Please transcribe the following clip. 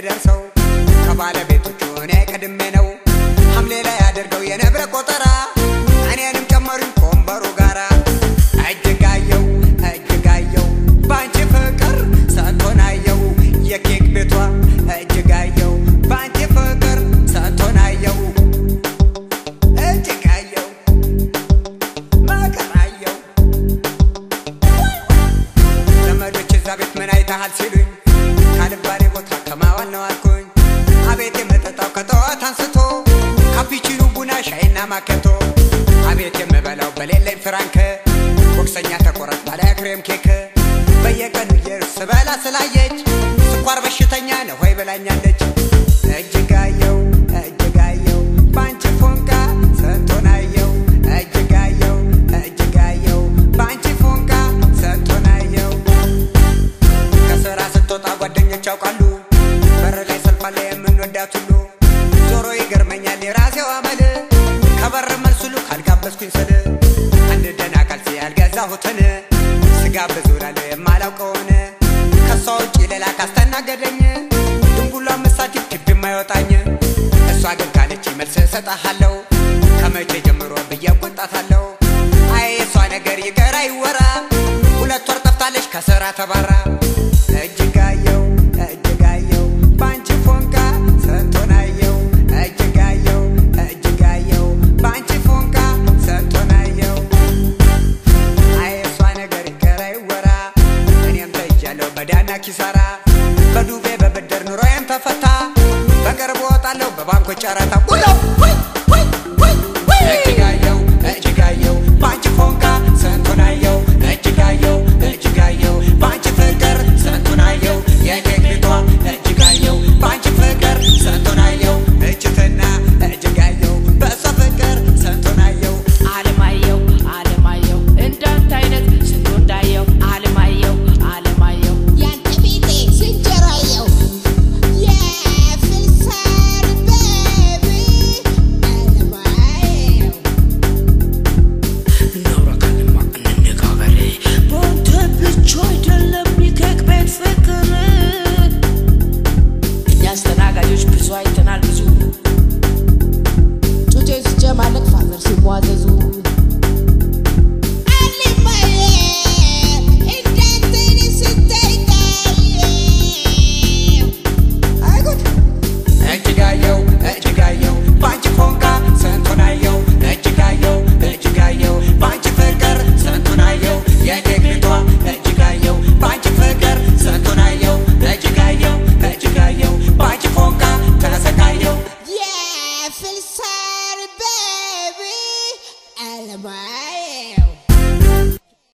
የምደርሰው ከባለቤቶቹ እኔ ቀድሜ ነው ሐምሌ ላይ ያደርገው የነብረ ቆጠራ እኔንም ጨመሩኝ ኮምበሩ ጋራ እጅጋየው ባንቺ ፍቅር ሳቶናየው የኬክ ቤቷ እጅጋየው ባንቺ ፍቅር ሳቶናየው እጅጋየው ማቀራየው ዘመዶች እዛ ቤት ምን አይተሃል ሲሉኝ ካልባሌ ቦታ ከማዋል ነው አልኩኝ አቤት የምጠጣው ከጠዋት አንስቶ ካፒቺኖ ቡና ሻይና ማከቶ አቤት የምበላው በሌለኝ ፍራንክ ቦክሰኛ ተቆረጥ ባለ ክሬም ኬክ በየቀኑ የርስ በላ ስላየች ስኳር በሽተኛ ነው ወይ ብላኛለች እጅጋየው ባንቺ ፎንቃ ሰንቶናየው እጅጋየው ባንቺ ፎንቃ ሰንቶናየው ከስራ ስትወጣ ጓደኞች ያውቃሉ በር ላይ ሰልፋለ የምንወዳት ሁሉ ዞሮ ይገርመኛል የራሴው አመል ከበር መልሱሉ ካልጋበዝኩኝ ስል አንድ ደና ካልሲ ያልገዛሁትን ስጋ በዙራለ የማላውቀውን ከሷ ውጪ ሌላ ካስተናገደኝ ድንጉሏ መሳቲፍ ግብ የማይወጣኝ እሷ ግን ካለች መልስ እሰጣለሁ ከመቼ ጀምሮ ብዬ ቆጣታለሁ አይ እሷ ነገር ይቀር አይወራ ሁለት ወር ጠፍታለች ከስራ ተባራ እጅጋየው ባንቺ ፎንቃ ሰንቶናየው እጅጋየው ባንቺ ፎንቃ ሰንቶናየው አይ እሷ ነገር ይቀር አይወራ እኔም ተይዣለሁ በዳና ኪሳራ በዱቤ በብድር ኑሮዬም ተፈታ በቅርብ እወጣለሁ በባንኮች ጨረታ እጅጋየው ባንቺ ፎንቃ ሰንቶናየው እጅጋየው ባንቺ ፍቅር ሰንቶናየው የኬክ ቤቷ እጅጋየው ባንቺ ፍቅር ሰንቶናየው እጅትና እጅጋየው በሷ ፍቅር ሰንቶናየው አለማየው እንዳንተ አይነት ስንቱ እንዳየው አለማየው ያንተ ቤቴ ስንጀራየው የፍልሰር ቤቢ አለማየው እናውራካለማ እንነጋገር በአንተ ብቻ አይደለም የኬክ ቤት ፍቅር እኛ አስተናጋጆች ብዙ አይተናል ብዙ ጩጬ ሲጀማለቅ ፋዘር ሲሟዘዙ እጅጋየው ባንቺ ፎንቃ ሰንቶናየው እጅጋየው ባንቺ ፍቅር ሰንቶናየው የኬክ ቤቷ እጅጋየው ባንቺ ፍቅር ሰንቶናየው እጅጋየው ባንቺ ፎንቃ ተሰቃየው የፍልሰር ቤቢ አለማየው